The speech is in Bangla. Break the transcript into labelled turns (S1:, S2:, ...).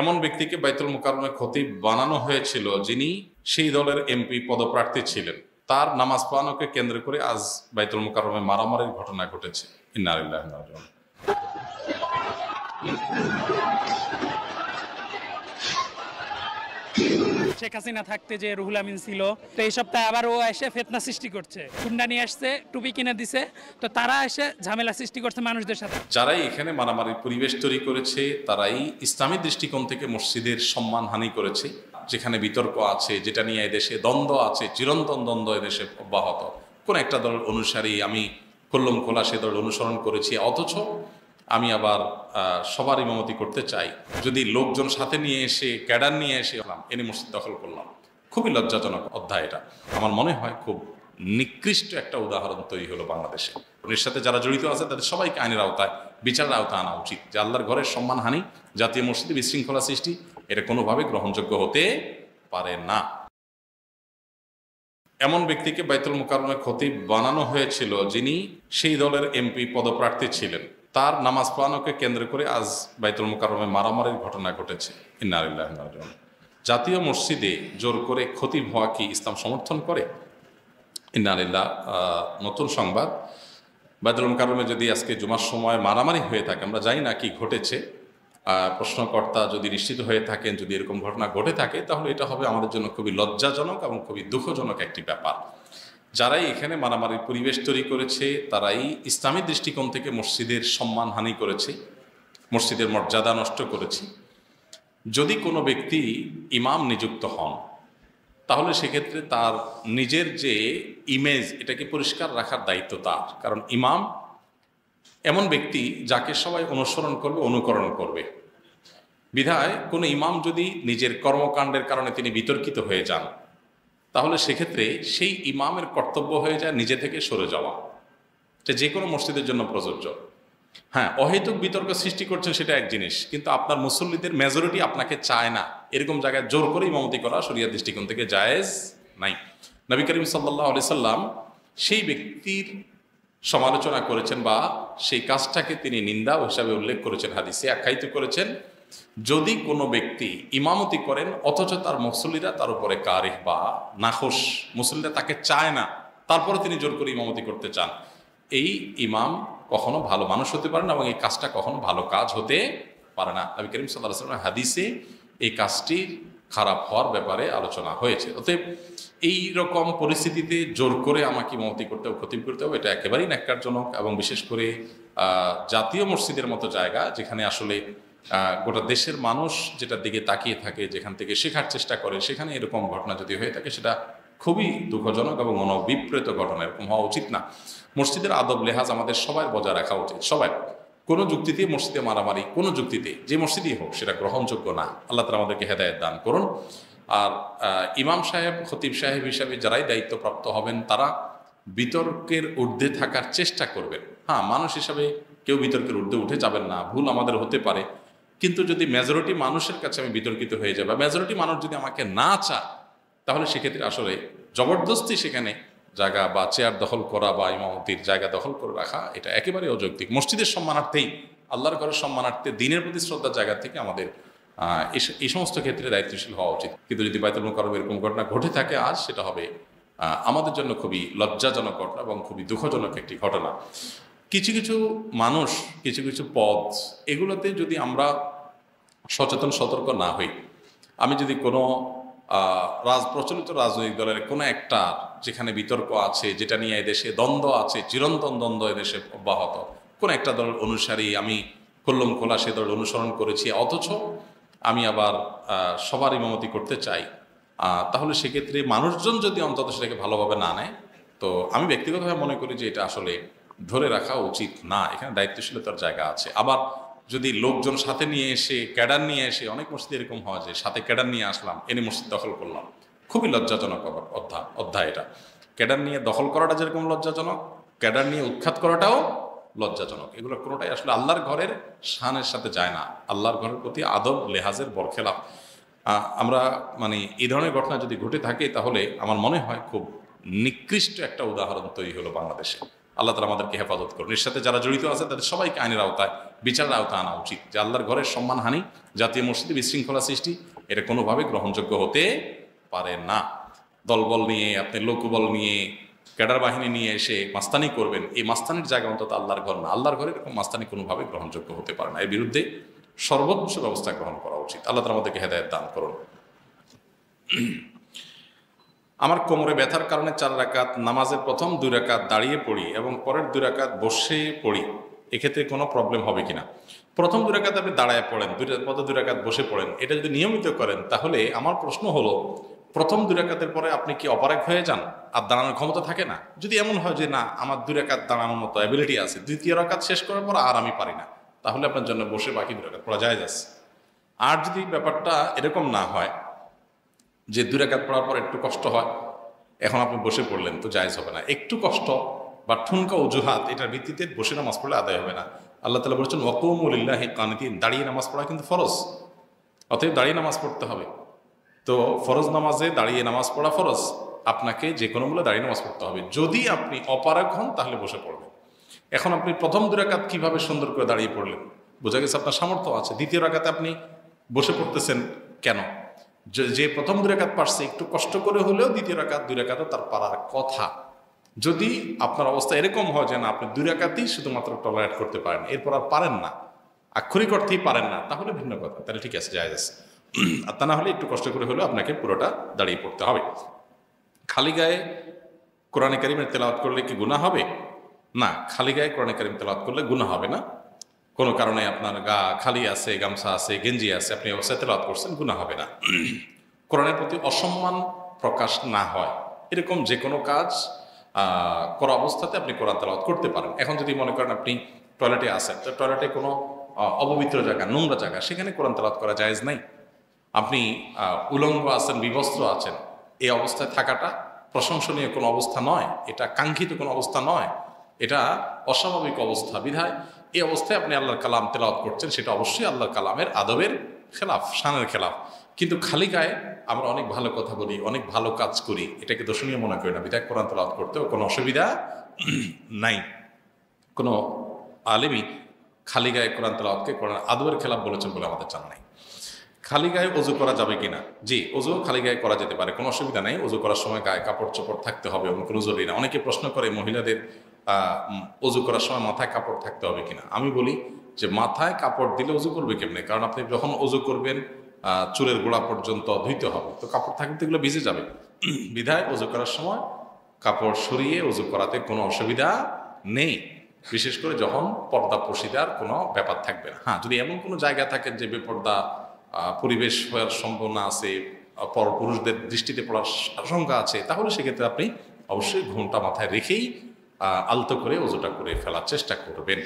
S1: এমন ব্যক্তিকে বাইতুল মুকাররমে খতিব বানানো হয়েছিল যিনি সেই দলের এমপি পদপ্রার্থী ছিলেন। তার নামাজ পড়ানোকে কেন্দ্র করে আজ বাইতুল মুকাররমে মারামারির ঘটনা ঘটেছে। ইন্না লিল্লাহি ওয়া ইন্না ইলাইহি রাজিউন।
S2: শেখ হাসিনা থাকতে যে রুহুল আমিন ছিল, তো এই সপ্তাহে আবার ও এসে ফিতনা সৃষ্টি করছে, হুন্ডা নিয়ে আসছে, টুপি কিনে দিছে, তো তারা এসে ঝামেলা সৃষ্টি করছে মানুষদের সাথে।
S1: যারাই এখানে মারামারির পরিবেশ তৈরি করেছে তারাই ইসলামী দৃষ্টিকোণ থেকে মসজিদের সম্মানহানি করেছে। যেখানে বিতর্ক আছে, যেটা নিয়ে এদেশে দ্বন্দ্ব আছে, চিরন্তন দ্বন্দ্ব এদেশে অব্যাহত, কোন একটা দল অনুসারী আমি কল্লম খোলা সে দল অনুসরণ করেছি, অথচ আমি আবার সবার ইমামতি করতে চাই। যদি লোকজন সাথে নিয়ে এসে ক্যাডার নিয়ে এসে এনে মসজিদ দখল করলাম, খুবই লজ্জাজনক অধ্যায় এটা। আমার মনে হয় খুব নিকৃষ্ট একটা উদাহরণ তৈরি হলো বাংলাদেশে। এর সাথে যারা জড়িত আছে তাদের সবাইকে আইনের আওতায়, বিচারের আওতায় আনা উচিত। যে আল্লাহর ঘরের সম্মানহানি, জাতীয় মসজিদে বিশৃঙ্খলা সৃষ্টি, এটা কোনোভাবে গ্রহণযোগ্য হতে পারে না। এমন ব্যক্তিকে বাইতুল মুকাররমে খতিব বানানো হয়েছিল যিনি সেই দলের এমপি পদপ্রার্থী ছিলেন। তার নামাজ পড়ানোকে কেন্দ্র করে আজ বাইতুল মুকাররমে মারামারির ঘটনা ঘটেছে। ইন্না লিল্লাহি ওয়া ইন্না ইলাইহি রাজিউন। জাতীয় মসজিদে জোর করে খতিব হওয়া কি ইসলাম সমর্থন করে? ইন্না লিল্লাহ। নতুন সংবাদ, বাইতুল মুকাররমে যদি আজকে জুমার সময় মারামারি হয়ে থাকে, আমরা জানি না কি ঘটেছে। প্রশ্নকর্তা যদি নিশ্চিত হয়ে থাকেন, যদি এরকম ঘটনা ঘটে থাকে, তাহলে এটা হবে আমাদের জন্য খুবই লজ্জাজনক এবং খুবই দুঃখজনক একটি ব্যাপার। যারাই এখানে মারামারির পরিবেশ তৈরি করেছে তারাই ইসলামী দৃষ্টিকোণ থেকে মসজিদের সম্মানহানি করেছে, মসজিদের মর্যাদা নষ্ট করেছে। যদি কোনো ব্যক্তি ইমাম নিযুক্ত হন, তাহলে সেক্ষেত্রে তার নিজের যে ইমেজ, এটাকে পরিষ্কার রাখার দায়িত্ব তার। কারণ ইমাম এমন ব্যক্তি যাকে সবাই অনুসরণ করবে, অনুকরণ করবে। বিধায় কোনো ইমাম যদি নিজের কর্মকাণ্ডের কারণে তিনি বিতর্কিত হয়ে যান, তাহলে সেক্ষেত্রে সেই ইমামের কর্তব্য হয়ে যায় নিজে থেকে সরে যাওয়া। এটা যে কোনো মসজিদের জন্য প্রযোজ্য। হ্যাঁ, অহেতুক বিতর্ক সৃষ্টি করছেন সেটা এক জিনিস, কিন্তু আপনার মুসল্লিদের মেজরিটি আপনাকে চায় না, এরকম জায়গায় জোর করে ইমামতি করা শরিয়ার দৃষ্টিকোণ থেকে জায়েজ নাই। নবী করিম সাল্লাল্লাহু আলাইহি সাল্লাম সেই ব্যক্তির সমালোচনা করেছেন বা সেই কাজটাকে তিনি নিন্দা হিসাবে উল্লেখ করেছেন, হাদিসে আখ্যায়িত করেছেন। যদি কোনো ব্যক্তি ইমামতি করেন অথচ তার মুসল্লিরা তার উপরে কারিহ বা নাখোশ, মুসল্লিরা তাকে চায় না, তারপরে তিনি জোর করে ইমামতি করতে চান, এই ইমাম কখনো ভালো মানুষ হতে পারে না এবং এই কাজটা কখনো ভালো কাজ হতে পারে না। নবী করিম সাল্লাল্লাহু আলাইহি ওয়াসাল্লামের হাদিসে এই কাজটির খারাপ হওয়ার ব্যাপারে আলোচনা হয়েছে। অতএব এই রকম পরিস্থিতিতে জোর করে আমাকে ইমামতি করতে হবে, খতিব করতে হবে, এটা একেবারেই ন্যাক্কারজনক। এবং বিশেষ করে জাতীয় মসজিদের মতো জায়গা, যেখানে আসলে গোটা দেশের মানুষ যেটার দিকে তাকিয়ে থাকে, যেখান থেকে শেখার চেষ্টা করে, সেখানে এরকম ঘটনা যদি হয়ে থাকে সেটা খুবই দুঃখজনক এবং অনভিপ্রেত ঘটনা। এরকম হওয়া উচিত না। মসজিদের আদব লেহাজ আমাদের সবাই বজায় রাখা উচিত। সবাই, কোনো যুক্তিতে মসজিদে মারামারি, কোনো যুক্তিতে যে মসজিদই হোক, সেটা গ্রহণযোগ্য না। আল্লাহ তাআলা আমাদেরকে হেদায়েত দান করুন। আর ইমাম সাহেব, খতিব সাহেব হিসাবে যারাই দায়িত্বপ্রাপ্ত হবেন, তারা বিতর্কের ঊর্ধ্বে থাকার চেষ্টা করবেন। হ্যাঁ, মানুষ হিসাবে কেউ বিতর্কের ঊর্ধ্বে উঠে যাবেন না, ভুল আমাদের হতে পারে। কিন্তু যদি মেজরিটি মানুষের কাছে আমি বিতর্কিত হয়ে যাই বা মেজরিটি মানুষ যদি আমাকে না চায়, তাহলে সেক্ষেত্রে আসলে জবরদস্তি সেখানে জায়গা বা চেয়ার দখল করা বা ইমামতির জায়গা দখল করে রাখা, এটা একেবারে অযৌক্তিক। মসজিদের সম্মানার্থেই, আল্লাহর ঘরের সম্মানার্থে, দিনের প্রতি শ্রদ্ধার জায়গা থেকে আমাদের এই সমস্ত ক্ষেত্রে দায়িত্বশীল হওয়া উচিত। কিন্তু যদি বাইতুল মুকাররমে এরকম ঘটনা ঘটে থাকে আজ, সেটা হবে আমাদের জন্য খুবই লজ্জাজনক ঘটনা এবং খুবই দুঃখজনক একটি ঘটনা। কিছু কিছু মানুষ, কিছু কিছু পদ, এগুলোতে যদি আমরা সচেতন সতর্ক না হই, আমি যদি কোনো প্রচলিত রাজনৈতিক দলের কোনো একটা, যেখানে বিতর্ক আছে, যেটা নিয়ে এদেশে দ্বন্দ্ব আছে, চিরন্তন দ্বন্দ্ব এদেশে অব্যাহত, কোন একটা দল অনুসারী আমি কল্লম খোলা সে দল অনুসরণ করেছি, অথচ আমি আবার সবার ইমামতি করতে চাই, তাহলে সেক্ষেত্রে মানুষজন যদি অন্তত সেটাকে ভালোভাবে না নেয়, তো আমি ব্যক্তিগতভাবে মনে করি যে এটা আসলে ধরে রাখা উচিত না। এখানে দায়িত্বশীলতার জায়গা আছে। আবার যদি লোকজন সাথে নিয়ে এসে, ক্যাডার নিয়ে এসে, অনেক মসজিদে এরকম হয় যে সাথে ক্যাডার নিয়ে আসলাম, এনে মসজিদ দখল করলাম, খুবই লজ্জাজনক অধ্যায় এটা। ক্যাডার নিয়ে দখল করাটা যেরকম লজ্জাজনক, ক্যাডার নিয়ে উৎখাত করাটাও লজ্জাজনক। এগুলো কোনোটাই আসলে আল্লাহর ঘরের শানের সাথে যায় না, আল্লাহর ঘরের প্রতি আদব লেহাজের বরখেলাপ। আমরা এই ধরনের ঘটনা যদি ঘটে থাকে, তাহলে আমার মনে হয় খুব নিকৃষ্ট একটা উদাহরণ তৈরি হলো বাংলাদেশে। আল্লাহ তাআলা আমাদেরকে হেফাজত করুন। এর সাথে যারা জড়িত আছে তাদের সবাইকে আইনের আওতায় বিচারের আওতা আনা উচিত। যে আল্লাহর ঘরের সম্মানহানি, জাতীয় মসজিদে বিশৃঙ্খলা সৃষ্টি, এটা কোনোভাবে গ্রহণযোগ্য হতে পারে না। দলবল নিয়ে, আপনি লোকবল নিয়ে, ক্যাডার বাহিনী নিয়ে এসে মাস্তানি করবেন, এই মাস্তানির জায়গা অন্তত আল্লাহর ঘর না। আল্লাহর ঘরে এরকম মাস্তানি কোনোভাবে গ্রহণযোগ্য হতে পারে না। এর বিরুদ্ধে সর্বোচ্চ ব্যবস্থা গ্রহণ করা উচিত। আল্লাহ তাআলা আমাদেরকে হেদায়েত দান করুন। আমার কোমরে ব্যথার কারণে 4 রাকাত নামাজের প্রথম 2 রাকাত দাঁড়িয়ে পড়ি এবং পরের 2 রাকাত বসে পড়ি, এক্ষেত্রে কোনো প্রবলেম হবে কিনা? প্রথম 2 রাকাত আপনি দাঁড়ায় পড়েন, 2 রাকাত বসে পড়েন, এটা যদি নিয়মিত করেন, তাহলে আমার প্রশ্ন হলো, প্রথম 2 রাকাতের পরে আপনি কি অপারগ হয়ে যান আর দাঁড়ানোর ক্ষমতা থাকে না? যদি এমন হয় যে না, আমার 2 রাকাত দাঁড়ানোর মতো অ্যাবিলিটি আছে, 2য় রাকাত শেষ করার পর আর আমি পারি না, তাহলে আপনার জন্য বসে বাকি 2 রাকাত পড়া জায়েজ আছে। আর যদি ব্যাপারটা এরকম না হয় যে 2 রাকাত পড়ার পর একটু কষ্ট হয়, এখন আপনি বসে পড়লেন, তো জায়েজ হবে না। একটু কষ্ট বা ঠুনকা অজুহাত, এটার ভিত্তিতে বসে নামাজ পড়লে আদায় হবে না। আল্লাহ তাআলা বলেছেন ওয়াকুমু লিল্লাহি কানিতিন, দাঁড়িয়ে নামাজ পড়া কিন্তু ফরজ, অতএব দাঁড়িয়ে নামাজ পড়তে হবে। তো ফরজ নামাজে দাঁড়িয়ে নামাজ পড়া ফরজ, আপনাকে যে কোনো মূল্যে দাঁড়িয়ে নামাজ পড়তে হবে। যদি আপনি অপারগ হন তাহলে বসে পড়বেন। এখন আপনি প্রথম 2 রাকাত কীভাবে সুন্দর করে দাঁড়িয়ে পড়লেন? বোঝা গেছে আপনার সামর্থ্য আছে। 2য় রাকাতে আপনি বসে পড়তেছেন কেন? যে প্রথম 2 রাকাত পারছে, একটু কষ্ট করে হলেও 2য় রাকাত 2 রাকাতও তার পারার কথা। যদি আপনার অবস্থা এরকম হয় যে না, আপনি 2 রাকাতই শুধুমাত্র টলারেট করতে পারেন, এরপর আর পারেন না, আক্ষরিক অর্থেই পারেন না, তাহলে ভিন্ন কথা, তাহলে ঠিক আছে, জায়েজ আছে। আর তা না হলে একটু কষ্ট করে হলেও আপনাকে পুরোটা দাঁড়িয়ে পড়তে হবে। খালি গায়ে কোরআনে কারিমের তেলাওয়াত করলে কি গুনাহ হবে? না, খালি গায়ে কোরআনে কারিম তেলাওয়াত করলে গুনাহ হবে না। কোনো কারণে আপনার গা খালি আছে, গামছা আছে, গেঞ্জি আছে, আপনি অবস্থায় তেলাওয়াত করছেন, গুনাহ হবে না। কোরআনের প্রতি অসম্মান প্রকাশ না হয় এরকম যে কোনো কাজ করা অবস্থাতে আপনি কোরআন তেলাওয়াত করতে পারেন। এখন যদি মনে করেন আপনি টয়লেটে আছেন, তো টয়লেটে কোনো অপবিত্র জায়গা, নোংরা জায়গা, সেখানে কোরআন তেলাওয়াত করা জায়েজ নাই। আপনি উলঙ্গ আছেন, বিবস্ত্র আছেন, এই অবস্থায় থাকাটা প্রশংসনীয় কোনো অবস্থা নয়, এটা কাঙ্ক্ষিত কোনো অবস্থা নয়, এটা অস্বাভাবিক অবস্থা। বিধায় এই অবস্থায় আপনি আল্লাহর কালাম তেলাওয়াত করছেন, সেটা অবশ্যই আল্লাহর কালামের আদবের খেলাফ, শানের খেলাফ। কিন্তু খালি গায়ে আমরা অনেক ভালো কথা বলি, অনেক ভালো কাজ করি, এটাকে দর্শনীয় মনে করি না। বিধায় কোরআন তেলাওয়াত করতেও কোনো অসুবিধা নাই। কোনো আলেমই খালি গায়ে কোরআন তেলাওয়াতকে কোরআন আদবের খেলাফ বলেছেন বলে আমাদের জানা নাই। খালি গায়ে অজু করা যাবে কিনা? জি, অজু খালি গায়ে করা যেতে পারে, কোনো অসুবিধা নেই। অজু করার সময় গায়ে কাপড় চোপড় থাকতে হবে, এবং কোনো জরুরি না। অনেকে প্রশ্ন করে মহিলাদের অজু করার সময় মাথায় কাপড় থাকতে হবে কিনা। আমি বলি যে মাথায় কাপড় দিলে অজু করবে কেমনে? কারণ আপনি যখন অজু করবেন চুলের গোড়া পর্যন্ত ধুইতে হবে, তো কাপড় থাকতে এগুলো ভিজে যাবে। বিধায় অজু করার সময় কাপড় সরিয়ে অজু করাতে কোনো অসুবিধা নেই, বিশেষ করে যখন পর্দা পশিদার কোনো ব্যাপার থাকবে না। হ্যাঁ, যদি এমন কোনো জায়গা থাকে যে বেপর্দা পরিবেশ হওয়ার সম্ভাবনা আছে, পরপুরুষদের দৃষ্টিতে পড়ার আশঙ্কা আছে, তাহলে সেক্ষেত্রে আপনি অবশ্যই ঘোমটা মাথায় রেখেই আলতো করে অজুটা করে ফেলার চেষ্টা করবেন।